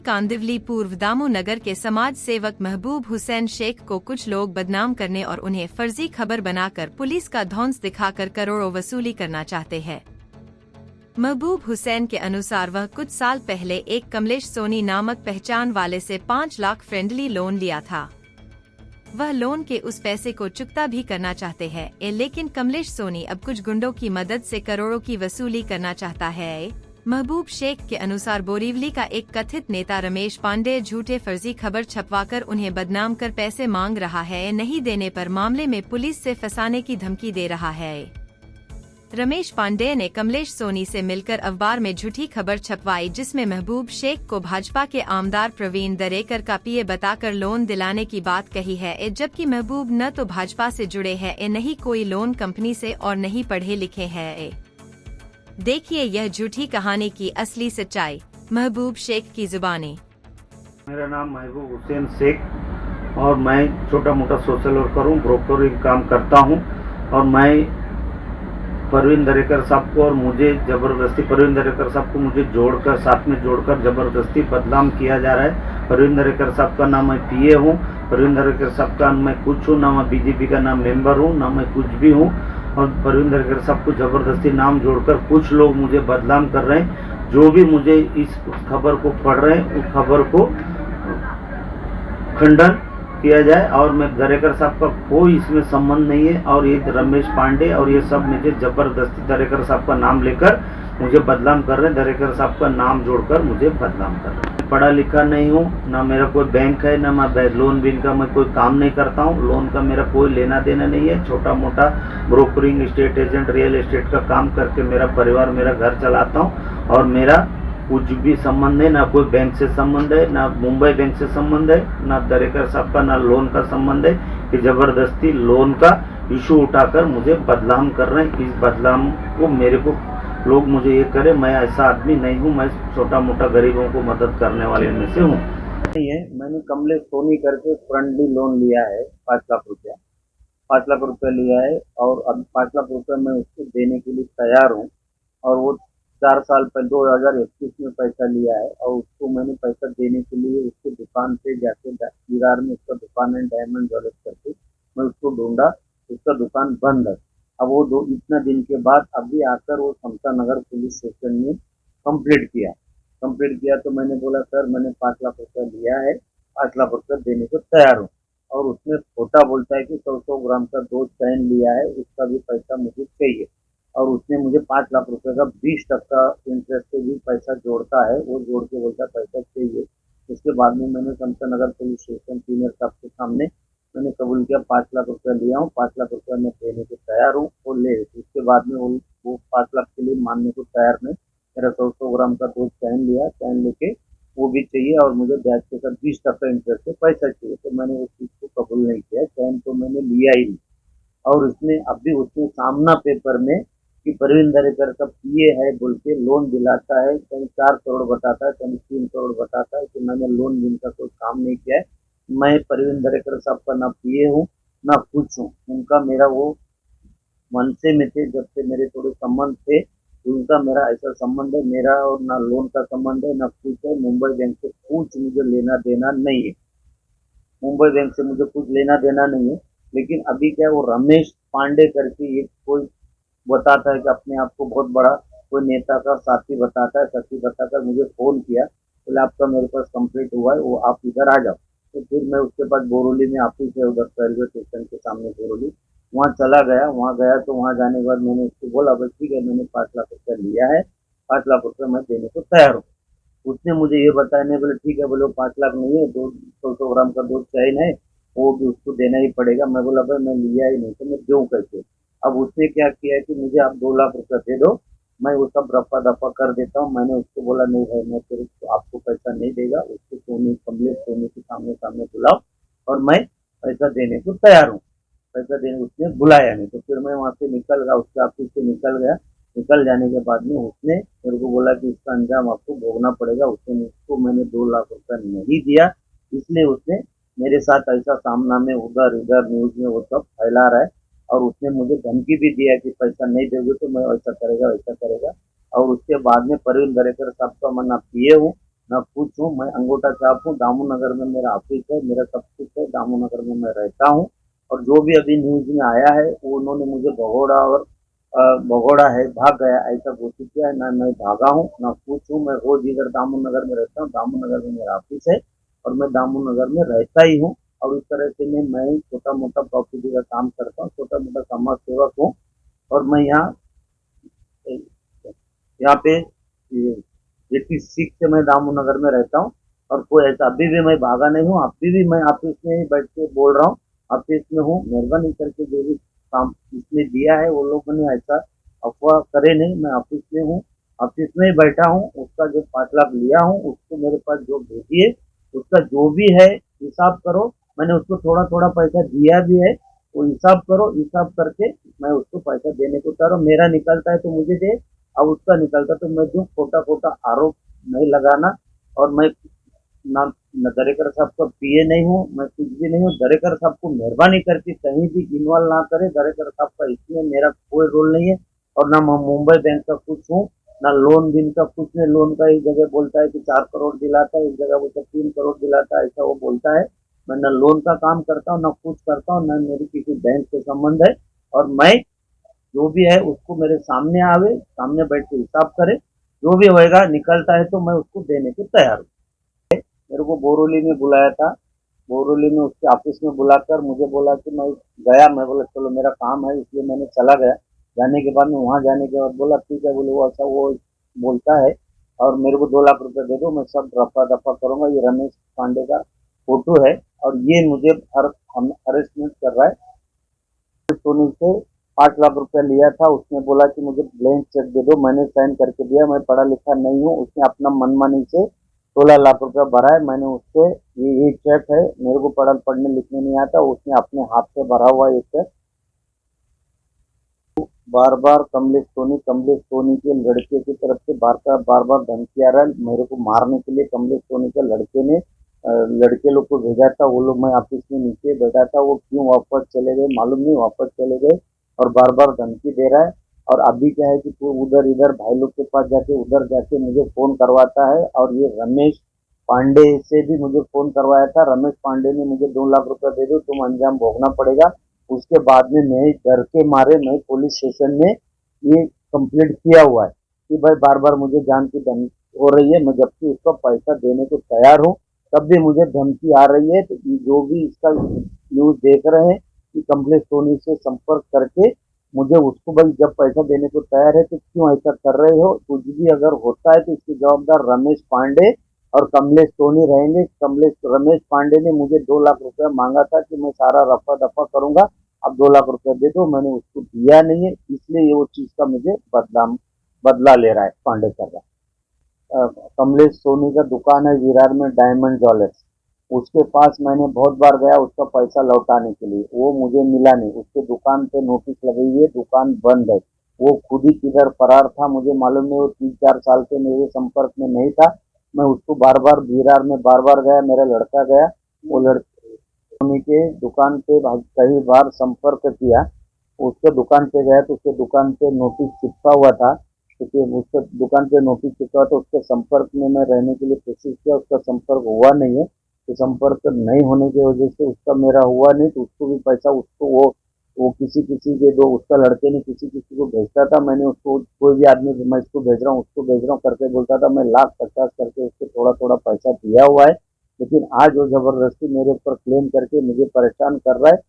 कांदिवली पूर्व दामू नगर के समाज सेवक महबूब हुसैन शेख को कुछ लोग बदनाम करने और उन्हें फर्जी खबर बनाकर पुलिस का धौंस दिखाकर करोड़ों वसूली करना चाहते हैं। महबूब हुसैन के अनुसार वह कुछ साल पहले एक कमलेश सोनी नामक पहचान वाले से 5 लाख फ्रेंडली लोन लिया था। वह लोन के उस पैसे को चुकता भी करना चाहते हैं, लेकिन कमलेश सोनी अब कुछ गुंडों की मदद से करोड़ों की वसूली करना चाहता है। महबूब शेख के अनुसार बोरीवली का एक कथित नेता रमेश पांडे झूठे फर्जी खबर छपवाकर उन्हें बदनाम कर पैसे मांग रहा है। नहीं देने पर मामले में पुलिस से फंसाने की धमकी दे रहा है। रमेश पांडे ने कमलेश सोनी से मिलकर अखबार में झूठी खबर छपवाई, जिसमें महबूब शेख को भाजपा के आमदार प्रवीण दरेकर का पीए बताकर लोन दिलाने की बात कही है, जबकि महबूब न तो भाजपा से जुड़े हैं, न ही कोई लोन कंपनी से और नहीं पढ़े लिखे हैं। देखिए यह झूठी कहानी की असली सच्चाई। महबूब शेख की जुबानी। मेरा नाम महबूब हुसैन शेख और मैं छोटा मोटा सोशल वर्कर हूँ, ब्रोकरिंग काम करता हूँ। और मैं प्रवीण दरेकर साहब को और मुझे ज़बरदस्ती प्रवीण दरेकर साहब को मुझे जोड़कर साथ में जोड़कर ज़बरदस्ती बदनाम किया जा रहा है। प्रवीण दरेकर साहब का नाम मैं पीए हूँ, प्रवीण दरेकर साहब का मैं कुछ हूँ ना, मैं बीजेपी का नाम मेंबर हूँ ना मैं कुछ भी हूँ। और प्रवीण दरेकर साहब को ज़बरदस्ती नाम जोड़कर कुछ लोग मुझे बदनाम कर रहे हैं। जो भी मुझे इस खबर को पढ़ रहे हैं उस खबर को खंडन किया जाए। और मैं दरेकर साहब का कोई इसमें संबंध नहीं है। और ये रमेश पांडे और ये सब मुझे जबरदस्ती दरेकर साहब का नाम लेकर मुझे बदनाम कर रहे हैं। दरेकर साहब का नाम जोड़कर मुझे बदनाम कर रहे हैं। पढ़ा लिखा नहीं हूँ, ना मेरा कोई बैंक है, ना मैं लोन बिन का मैं कोई काम नहीं करता हूँ। लोन का मेरा कोई लेना देना नहीं है। छोटा मोटा brokering, state agent, real estate का काम करके मेरा परिवार, मेरा घर चलाता हूँ। और मेरा कुछ भी संबंध है, ना कोई बैंक से संबंध है, ना मुंबई बैंक से संबंध है, ना दरेकर साहब का ना लोन का संबंध है कि जबरदस्ती लोन का इशू उठाकर मुझे बदनाम कर रहे हैं। इस बदनाम को मेरे को लोग मुझे ये करे, मैं ऐसा आदमी नहीं हूँ। मैं छोटा मोटा गरीबों को मदद करने वाले में से हूँ। नहीं है, मैंने कमलेश सोनी करके फ्रेंडली लोन लिया है 5 लाख रुपया, 5 लाख रुपया लिया है। और अब 5 लाख रुपया मैं उसको देने के लिए तैयार हूँ। और वो 4 साल पहले 2021 में पैसा लिया है। और उसको मैंने पैसा देने के लिए उसकी दुकान पे जाके विरार में उसका दुकान है डायमंड ज्वेलर्स करके, मैं उसको ढूंढा, उसका दुकान बंद है। अब वो इतना दिन के बाद अभी आकर वो समता नगर पुलिस स्टेशन में कंप्लेंट किया। तो मैंने बोला सर मैंने 5 लाख रुपया लिया है, 5 लाख रुपया देने को तैयार हूँ। और उसमें खोटा बोलता है कि 100 ग्राम का 2 चैन लिया है, उसका भी पैसा मुझे चाहिए। और उसने मुझे 5 लाख रुपए का 20% इंटरेस्ट से भी पैसा जोड़ता है, वो जोड़ के बोलता है पैसा चाहिए। उसके बाद में मैंने समता नगर पुलिस स्टेशन सीनियर साहब के सामने मैंने कबूल किया 5 लाख रुपया लिया हूँ, 5 लाख रुपया मैं देने को तैयार हूँ। वो ले, उसके बाद में वो 5 लाख के लिए मानने को तैयार नहीं। मेरा 100 ग्राम का 2 चैन लिया, चैन लेके वो भी चाहिए और मुझे ब्याज के साथ 20% इंटरेस्ट से पैसा चाहिए। तो मैंने उस चीज़ को कबूल नहीं किया, चैन तो मैंने लिया ही नहीं। और उसने सामना पेपर में कि प्रवीण दरेकर का पीए है बोल के लोन दिलाता है, कहीं 4 करोड़ बताता है, कहीं 3 करोड़ बताता है कि मैंने लोन जिनका कोई काम नहीं किया है। मैं प्रवीण दरेकर साहब का ना पीए हूँ ना कुछ हूँ। उनका मेरा वो मनसे में थे, जब से मेरे थोड़े संबंध थे उनका मेरा ऐसा संबंध है। मेरा और ना लोन का संबंध है ना कुछ है। मुंबई बैंक से कुछ मुझे लेना देना नहीं है, मुंबई बैंक से मुझे कुछ लेना देना नहीं है। लेकिन अभी क्या वो रमेश पांडे करके एक कोई बताता है कि अपने आप को बहुत बड़ा कोई नेता का साथी बताता है, साथी बताकर मुझे फ़ोन किया, बोले आपका मेरे पास कंप्लीट हुआ है, वो आप इधर आ जाओ। तो फिर मैं उसके बाद बोरोली में ऑफिस है उधर रेलवे स्टेशन के सामने बोरोली, वहाँ चला गया। वहाँ गया तो वहाँ जाने के बाद मैंने उसको बोला भाई ठीक है मैंने 5 लाख रुपया लिया है, 5 लाख रुपया मैं देने को तैयार हूँ। उसने मुझे ये बताया नहीं, बोले ठीक है, बोले 5 लाख नहीं है, 200 ग्राम का 2 चैन है, वो भी उसको देना ही पड़ेगा। मैं बोला भाई मैं लिया ही नहीं तो मैं दूँ कैसे। अब उसने क्या किया कि मुझे आप 2 लाख रुपया दे दो, मैं वो सब रफा दफा कर देता हूँ। मैंने उसको बोला नहीं भाई मैं फिर आपको पैसा नहीं देगा, उसको कमलेश सोनी के सामने सामने बुलाओ और मैं पैसा देने को तैयार हूँ। पैसा देने उसने बुलाया नहीं, तो फिर मैं वहाँ से निकल गया, उसके ऑफिस से निकल गया। निकल जाने के बाद में उसने मेरे को बोला कि इसका अंजाम आपको भोगना पड़ेगा। उसने उसको मैंने 2 लाख रुपया नहीं दिया, इसलिए उसने मेरे साथ ऐसा सामना में उधर इधर न्यूज में वो सब फैला रहा है। और उसने मुझे धमकी भी दिया कि पैसा नहीं दोगे तो मैं ऐसा करेगा वैसा करेगा। और उसके बाद में प्रवीण दरेकर साहब का मैं ना पीए हूँ मैं खुश हूँ, मैं अंगूठा छाप हूँ, दामू नगर में मेरा ऑफिस है, मेरा सब कुछ है, दामू नगर में मैं रहता हूँ। और जो भी अभी न्यूज में आया है वो उन्होंने मुझे भगोड़ा और भगोड़ा है, भाग गया ऐसा घोषित किया है। ना मैं भागा हूँ ना खुश हूँ, मैं रोज इधर दामू नगर में रहता हूँ, दामू नगर में मेरा ऑफिस है और मैं दामू नगर में रहता ही हूँ। और इस तरह से मैं छोटा मोटा प्रॉपर्टी का काम करता हूँ, छोटा मोटा समाज सेवक हूँ। और मैं यहाँ पे ये सीख से मैं दामू नगर में रहता हूँ। और कोई ऐसा अभी भी मैं भागा नहीं हूँ, अभी भी मैं ऑफिस में ही बैठ के बोल रहा हूँ, ऑफिस में हूँ। मेहरबानी करके जो भी काम इसने दिया है वो लोगों ने ऐसा अफवाह करे नहीं, मैं ऑफिस में हूँ, ऑफिस में ही बैठा हूँ। उसका जो 5 लाख लिया हूँ उसको मेरे पास जो भेजिए, उसका जो भी है हिसाब करो। मैंने उसको थोड़ा थोड़ा पैसा दिया भी है, वो हिसाब करो, हिसाब करके मैं उसको पैसा देने को तैयार हूँ। मेरा निकलता है तो मुझे दे, अब उसका निकलता तो मैं जो खोटा खोटा आरोप नहीं लगाना। और मैं ना न दरेकर साहब का पीए नहीं हूँ, मैं कुछ भी नहीं हूँ। दरेकर साहब को मेहरबानी करके कहीं भी इन्वॉल्व ना करे, दरेकर साहब का इसमें मेरा कोई रोल नहीं है। और ना मैं मुंबई बैंक का कुछ हूँ, ना लोन बिन का कुछ नहीं। लोन का एक जगह बोलता है कि 4 करोड़ दिलाता है, एक जगह बोलता है 3 करोड़ दिलाता है, ऐसा वो बोलता है। मैं न लोन का काम करता हूँ, न कुछ करता हूँ, न मेरी किसी बैंक से संबंध है। और मैं जो भी है उसको मेरे सामने आवे, सामने बैठ के हिसाब करे, जो भी होएगा निकलता है तो मैं उसको देने को तैयार हूँ। मेरे को बोरोली में बुलाया था, बोरोली में उसके ऑफिस में बुलाकर मुझे बोला कि मैं गया, मैं बोला चलो मेरा काम है इसलिए मैंने चला गया। जाने के बाद में वहाँ जाने के बाद बोला ठीक है, बोले वो अच्छा वो बोलता है और मेरे को 2 लाख रुपए दे दो, मैं सब रफा दफा करूंगा। ये रमेश पांडे का फोटो है और ये मुझे हरेसमेंट कर रहा है। सोनी से 5 लाख रुपया लिया था, उसने बोला कि मुझे ब्लैंक चेक दे दो, मैंने साइन करके दिया। मैं पढ़ा लिखा नहीं हूँ, उसने अपना मनमानी से 16 लाख रुपया भरा है। मैंने उससे ये चेक है, मेरे को पढ़ने लिखने नहीं आता, उसने अपने हाथ से भरा हुआ ये चेक। बार बार कमलेश सोनी के लड़के की तरफ से बार बार धमकी आ रहा है मेरे को मारने के लिए। कमलेश सोनी के लड़के ने लड़के लोग को भेजा था, वो लोग मैं ऑफिस में नीचे बैठा था, वो क्यों वापस चले गए मालूम नहीं, वापस चले गए और बार बार धमकी दे रहा है। और अभी क्या है कि तू उधर इधर भाई लोग के पास जाके उधर जाके मुझे फोन करवाता है। और ये रमेश पांडे से भी मुझे फोन करवाया था, रमेश पांडे ने मुझे 2 लाख रुपया दे दो, तुम अंजाम भोगना पड़ेगा। उसके बाद में मैं डर के मारे मैं पुलिस स्टेशन में ये कंप्लेंट किया हुआ है कि भाई बार बार मुझे जान की धमकी हो रही है, मैं जबकि उसका पैसा देने को तैयार हूँ तब भी मुझे धमकी आ रही है। तो जो भी इसका न्यूज देख रहे हैं कि कमलेश सोनी से संपर्क करके मुझे उसको भाई जब पैसा देने को तैयार है तो क्यों ऐसा कर रहे हो। कुछ भी अगर होता है तो इसकी जवाबदार रमेश पांडे और कमलेश सोनी रहेंगे। रमेश पांडे ने मुझे 2 लाख रुपया मांगा था कि मैं सारा रफा दफा करूंगा, अब 2 लाख रुपया दे दो, मैंने उसको दिया नहीं है, इसलिए ये वो चीज का मुझे बदला ले रहा है पांडे सर का। कमलेश सोनी का दुकान है विरार में, डायमंड ज्वेलर्स। उसके पास मैंने बहुत बार गया उसका पैसा लौटाने के लिए, वो मुझे मिला नहीं। उसके दुकान पे नोटिस लगी हुई है, दुकान बंद है। वो खुद ही किधर फरार था मुझे मालूम नहीं, वो 3-4 साल से मेरे संपर्क में नहीं था। मैं उसको बार बार विरार में बार बार गया, मेरा लड़का गया, वो लड़के सोनी के दुकान पे कई बार संपर्क किया। उसके दुकान पे गया तो उसके दुकान पे नोटिस चिपका हुआ था, क्योंकि उसके दुकान पे नोटिस चिपका हुआ तो उसके संपर्क में मैं रहने के लिए कोशिश किया, उसका संपर्क हुआ नहीं है। तो संपर्क नहीं होने की वजह से उसका मेरा हुआ नहीं, तो उसको भी पैसा उसको वो किसी किसी के दो उसका लड़के ने किसी किसी को भेजता था। मैंने उसको कोई भी आदमी मैं इसको भेज रहा हूँ उसको भेज रहा हूँ करके बोलता था, मैं लाख 50 करके उसको थोड़ा थोड़ा पैसा दिया हुआ है। लेकिन आज वो जबरदस्ती मेरे ऊपर क्लेम करके मुझे परेशान कर रहा है।